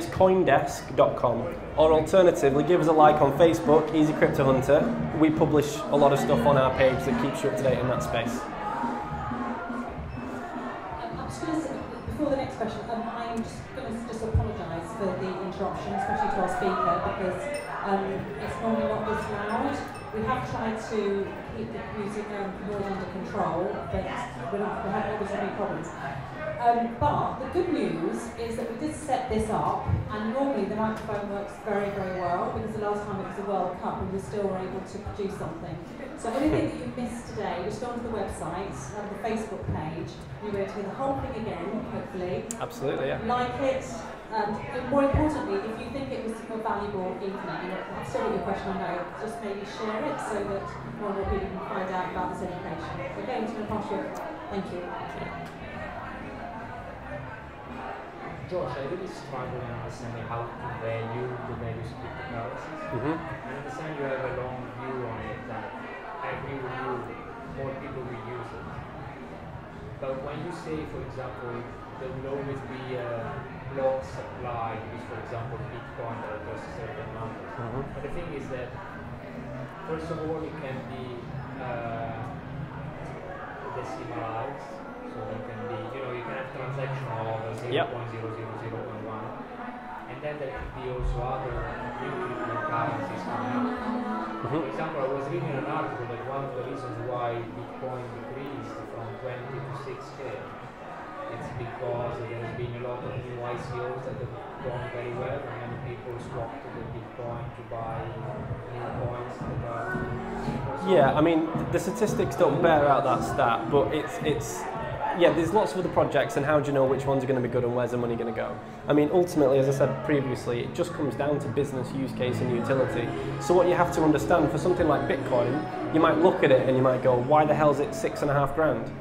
CoinDesk.com. Or alternatively, give us a like on Facebook, Easy Crypto Hunter. We publish a lot of stuff on our page that keeps you up to date in that space. I'm just going to say, before the next question, I'm just going to apologise for the interruption, especially to our speaker, because it's normally not this loud. We have tried to keep the music more under control, but we haven't always had any problems. But the good news is that we did set this up, and normally the microphone works very, very well, because the last time it was the World Cup and we still were able to produce something. So anything that you missed today, just go onto the website, the Facebook page, you'll be able to hear the whole thing again, hopefully. Absolutely, yeah. Like it, and more importantly, if you think it was a valuable information, I've still got your question, I know, just maybe share it so that more and more people can find out about this education. Okay, I'm just going to pass you over. Thank you. Josh, I really struggle in understanding how to value the values of cryptocurrencies. I understand you have a long view on it, and I agree with you, more people will use it. But when you say, for example, there will always be a block supply, because for example Bitcoin that does certain numbers. But the thing is that, first of all, it can be decimalized. So it can be, you can have transaction of 0.00001, and then there could be also other new cryptocurrencies coming up. For example, I was reading an article that one of the reasons why Bitcoin decreased from 20 to 6K, it's because there has been a lot of new ICOs that have gone very well, and many people swapped to the Bitcoin to buy new coins that are. Yeah, I mean, the statistics don't bear out that stat, but it's yeah, there's lots of other projects, and how do you know which ones are going to be good and where's the money going to go? I mean, ultimately, as I said previously, it just comes down to business use case and utility. So what you have to understand, for something like Bitcoin, you might look at it and you might go, why the hell is it $6.5 grand?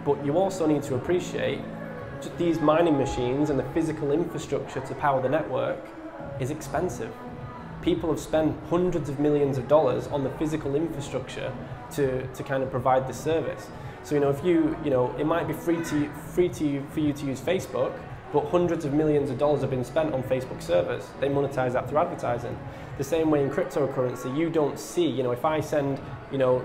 But you also need to appreciate these mining machines and the physical infrastructure to power the network is expensive. People have spent hundreds of millions of dollars on the physical infrastructure to kind of provide this service. So if it might be free for you to use Facebook, but hundreds of millions of dollars have been spent on Facebook servers. They monetize that through advertising. The same way in cryptocurrency, you don't see, if I send,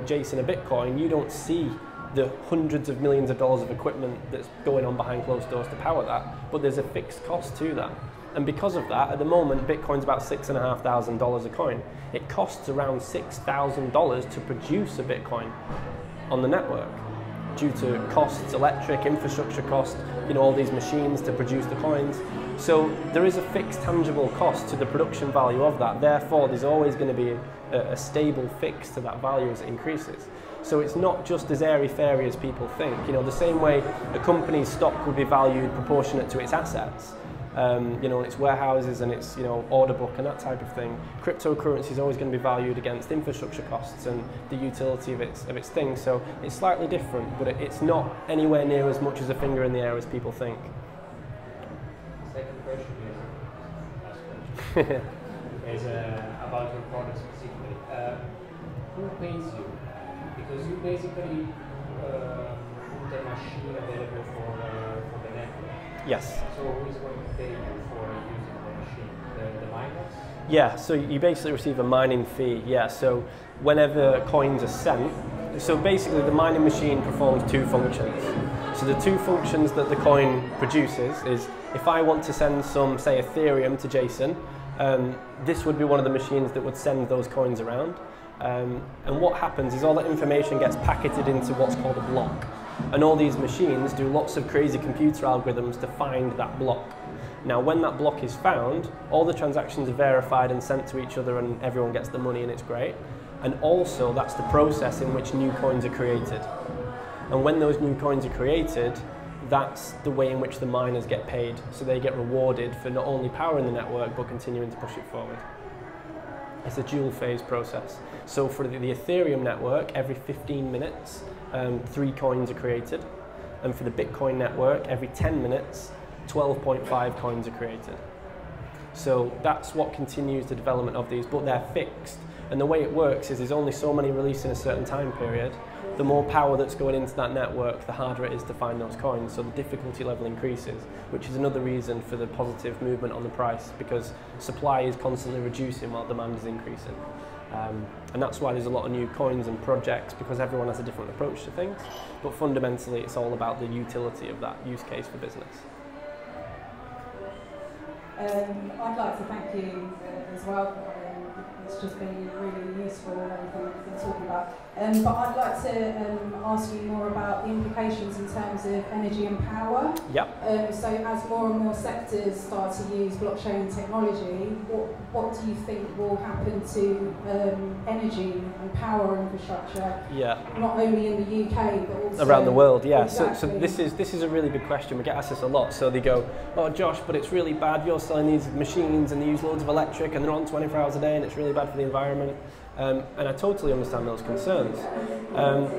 Jason a Bitcoin, you don't see the hundreds of millions of dollars of equipment that's going on behind closed doors to power that, but there's a fixed cost to that. And because of that, at the moment, Bitcoin's about $6,500 a coin. It costs around $6,000 to produce a Bitcoin on the network, due to costs, electric, infrastructure cost, all these machines to produce the coins. So there is a fixed tangible cost to the production value of that. Therefore, there's always going to be a stable fix to that value as it increases. So it's not just as airy-fairy as people think. The same way a company's stock would be valued proportionate to its assets, and its warehouses and its order book and that type of thing. Cryptocurrency is always going to be valued against infrastructure costs and the utility of its thing. So it's slightly different, but it's not anywhere near as much as a finger in the air as people think. Second question is about your product specifically. Who pays you? Because you basically put a machine available for the network. Yes. So who is going to pay you for using the machine? The miners? Yeah, so you basically receive a mining fee, yeah. So whenever coins are sent, so basically the mining machine performs two functions. So the two functions that the coin produces is, if I want to send some, say, Ethereum to Jason, this would be one of the machines that would send those coins around. And what happens is all that information gets packeted into what's called a block. And all these machines do lots of crazy computer algorithms to find that block. Now, when that block is found, all the transactions are verified and sent to each other, and everyone gets the money, and it's great. And also, that's the process in which new coins are created. And when those new coins are created, that's the way in which the miners get paid. So they get rewarded for not only powering the network, but continuing to push it forward. It's a dual phase process. So for the Ethereum network, every 15 minutes, 3 coins are created. And for the Bitcoin network, every 10 minutes, 12.5 coins are created. So that's what continues the development of these, but they're fixed. And the way it works is there's only so many released in a certain time period. The more power that's going into that network, the harder it is to find those coins. So the difficulty level increases, which is another reason for the positive movement on the price, because supply is constantly reducing while demand is increasing. And that's why there's a lot of new coins and projects, because everyone has a different approach to things. But fundamentally, it's all about the utility of that use case for business. I'd like to thank you as well. It's just been really useful, everything we've been talking about. But I'd like to ask you more about the implications in terms of energy and power. Yep. So as more and more sectors start to use blockchain technology, what do you think will happen to energy and power infrastructure? Yeah. Not only in the UK, but also around the world, yeah. Exactly. So this is a really big question. We get asked this a lot. So they go, "Oh, Josh, but it's really bad. You're selling these machines and they use loads of electric and they're on 24 hours a day and it's really bad for the environment." And I totally understand those concerns.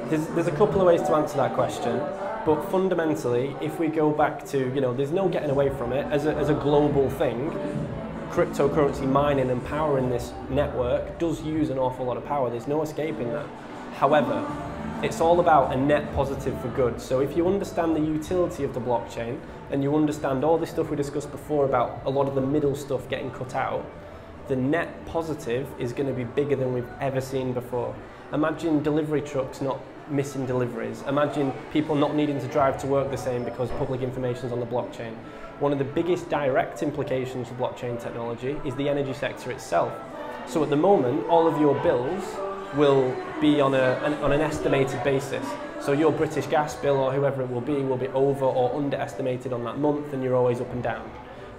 There's a couple of ways to answer that question, but fundamentally, if we go back to, there's no getting away from it. As a global thing, cryptocurrency mining and powering this network does use an awful lot of power. There's no escaping that. However, it's all about a net positive for good. So if you understand the utility of the blockchain and you understand all this stuff we discussed before about a lot of the middle stuff getting cut out, the net positive is going to be bigger than we've ever seen before. Imagine delivery trucks not missing deliveries. Imagine people not needing to drive to work the same because public information is on the blockchain. One of the biggest direct implications of blockchain technology is the energy sector itself. So at the moment, all of your bills will be on an estimated basis. So your British gas bill or whoever it will be over or underestimated on that month, and you're always up and down.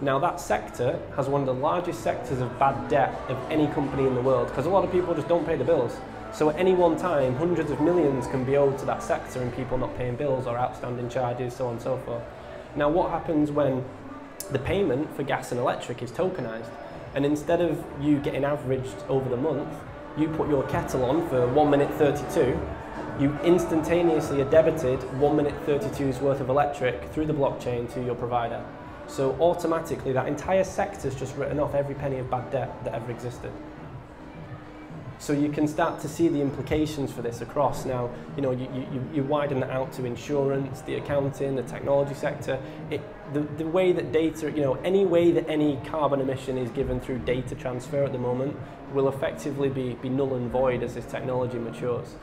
Now that sector has one of the largest sectors of bad debt of any company in the world, because a lot of people just don't pay the bills. So at any one time, hundreds of millions can be owed to that sector and people not paying bills or outstanding charges, so on and so forth. Now what happens when the payment for gas and electric is tokenized? And instead of you getting averaged over the month, you put your kettle on for 1 minute 32, you instantaneously are debited 1 minute 32's worth of electric through the blockchain to your provider. So automatically that entire sector's just written off every penny of bad debt that ever existed. So you can start to see the implications for this across. Now, you widen that out to insurance, the accounting, the technology sector. The way that data, any way that any carbon emission is given through data transfer at the moment will effectively be null and void as this technology matures.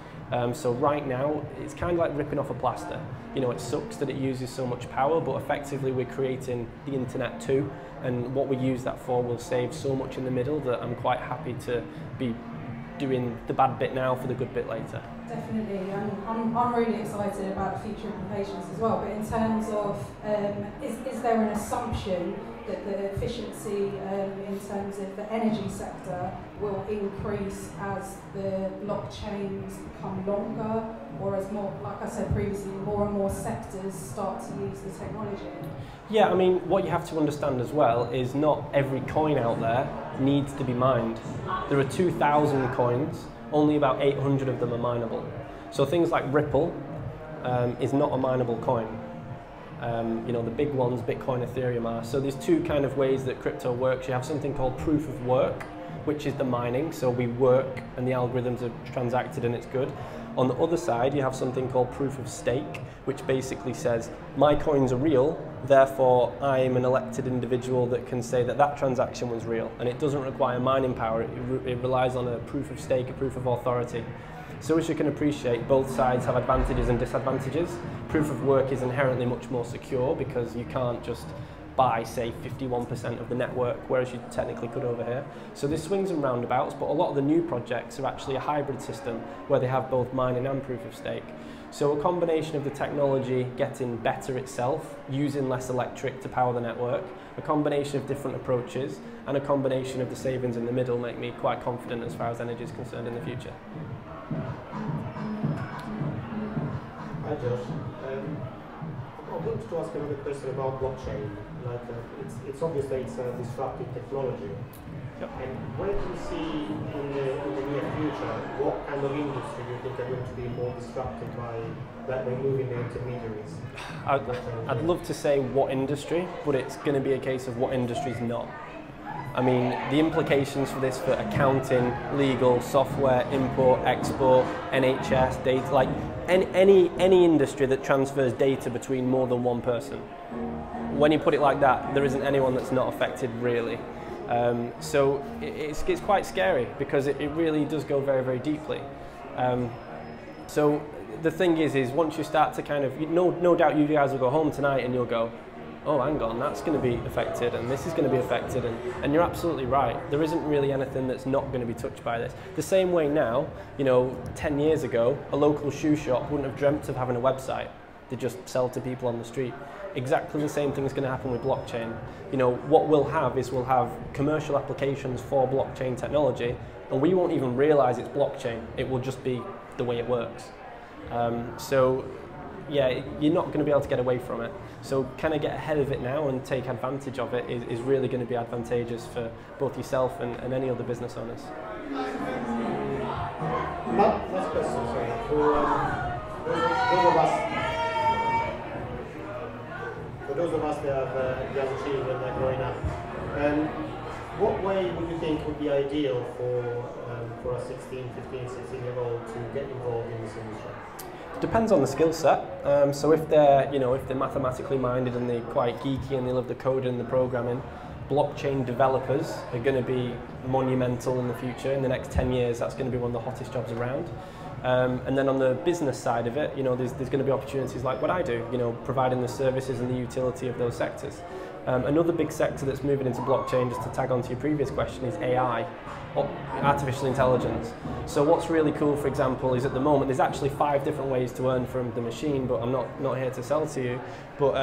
So right now, it's kind of like ripping off a plaster. It sucks that it uses so much power, but effectively we're creating the internet too. And what we use that for will save so much in the middle that I'm quite happy to be doing the bad bit now for the good bit later. Definitely, I'm really excited about the future implications as well, but in terms of, is there an assumption that the efficiency in terms of the energy sector will increase as the blockchains become longer, or as more, like I said previously, more and more sectors start to use the technology? Yeah, I mean, what you have to understand as well is not every coin out there needs to be mined. There are 2,000 coins, only about 800 of them are mineable. So things like Ripple is not a mineable coin. The big ones, Bitcoin, Ethereum are. So there's two kind of ways that crypto works. You have something called proof of work, which is the mining. So we work and the algorithms are transacted and it's good. On the other side, you have something called proof of stake, which basically says, my coins are real, therefore I'm an elected individual that can say that that transaction was real. And it doesn't require mining power, it relies on a proof of stake, a proof of authority. So as you can appreciate, both sides have advantages and disadvantages. Proof of work is inherently much more secure because you can't just buy, say, 51% of the network, whereas you technically could over here. So there's swings and roundabouts, but a lot of the new projects are actually a hybrid system where they have both mining and proof of stake. So a combination of the technology getting better itself, using less electric to power the network, a combination of different approaches, and a combination of the savings in the middle make me quite confident as far as energy is concerned in the future. Hi Josh. I wanted to ask another question about blockchain. It's obviously it's a disruptive technology, Yep. And where do you see in the near future, what kind of industry do you think are going to be more disrupted by removing the intermediaries? I'd love to say what industry, but it's going to be a case of what industry is not. I mean, the implications for this for accounting, legal, software, import, export, NHS, data, like any industry that transfers data between more than one person. When you put it like that, there isn't anyone that's not affected really. So it's quite scary because it really does go very, very deeply. So the thing is once you start to kind of, no doubt you guys will go home tonight and you'll go, oh, hang on, that's going to be affected and this is going to be affected, and you're absolutely right. There isn't really anything that's not going to be touched by this. The same way now, 10 years ago, a local shoe shop wouldn't have dreamt of having a website. They just sell to people on the street. Exactly the same thing is going to happen with blockchain. What we'll have commercial applications for blockchain technology, and we won't even realize it's blockchain. It will just be the way it works. So yeah, you're not going to be able to get away from it. So kind of get ahead of it now and take advantage of it is really going to be advantageous for both yourself and any other business owners. Last question, sorry. For those of us that have young children that are growing up, what way would you think would be ideal for a 16, 15, 16-year-old to get involved in this industry? Depends on the skill set. So if they're mathematically minded and they're quite geeky and they love the coding and the programming, blockchain developers are going to be monumental in the future. In the next 10 years, that's going to be one of the hottest jobs around. And then on the business side of it, there's going to be opportunities like what I do, providing the services and the utility of those sectors. Another big sector that's moving into blockchain, just to tag on to your previous question, is AI, or artificial intelligence. So what's really cool, for example, is at the moment there's actually 5 different ways to earn from the machine, but I'm not here to sell to you. But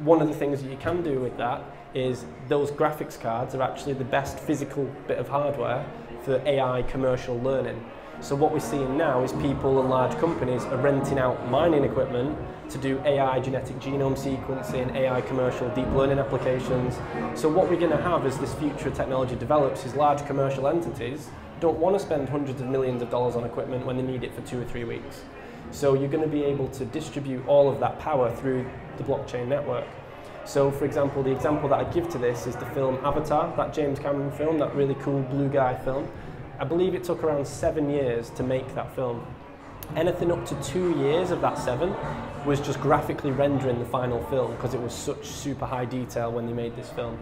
one of the things that you can do with that is those graphics cards are actually the best physical bit of hardware for AI commercial learning. So what we're seeing now is people and large companies are renting out mining equipment to do AI genetic genome sequencing, AI commercial deep learning applications. So what we're going to have as this future technology develops is large commercial entities don't want to spend hundreds of millions of dollars on equipment when they need it for 2 or 3 weeks. So you're going to be able to distribute all of that power through the blockchain network. So for example, the example that I give to this is the film Avatar, that James Cameron film, that really cool blue guy film. I believe it took around 7 years to make that film. Anything up to 2 years of that 7 was just graphically rendering the final film because it was such super high detail when they made this film.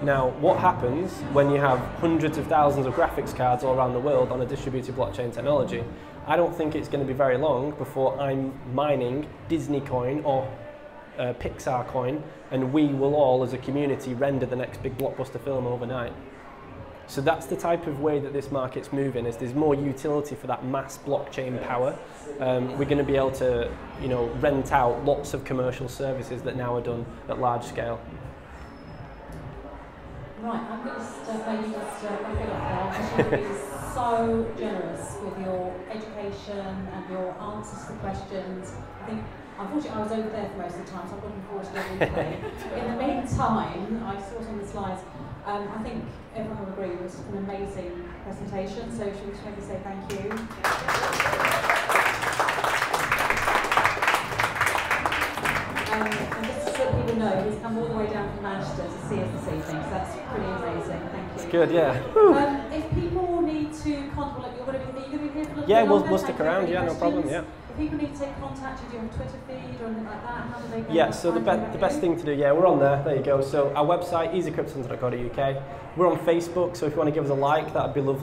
Now, what happens when you have hundreds of thousands of graphics cards all around the world on a distributed blockchain technology? I don't think it's going to be very long before I'm mining Disney coin or Pixar coin, and we will all as a community render the next big blockbuster film overnight. So that's the type of way that this market's moving, is there's more utility for that mass blockchain power. We're going to be able to, rent out lots of commercial services that now are done at large scale. Right, I'm going to maybe just wrap it up there. You've been so generous with your education and your answers to questions. I think, unfortunately, I was over there for most of the time, so I'm looking forward to the replay. In the meantime, I saw some of the slides. I think everyone will agree it was an amazing presentation, so should we just maybe say thank you? And just so people know, he's come all the way down from Manchester to see us this evening, so that's pretty amazing. Thank you. It's good, yeah. If people need to contact, are you going to be here for a little bit Yeah, longer? we'll stick around, yeah, no problem, yeah. If people need to take contact, do you have a Twitter feed or anything like that? How do they go? Yeah, so the best thing to do, yeah, we're on there you go. So our website, easycryptohunter.co.uk. We're on Facebook, so if you want to give us a like, that'd be lovely.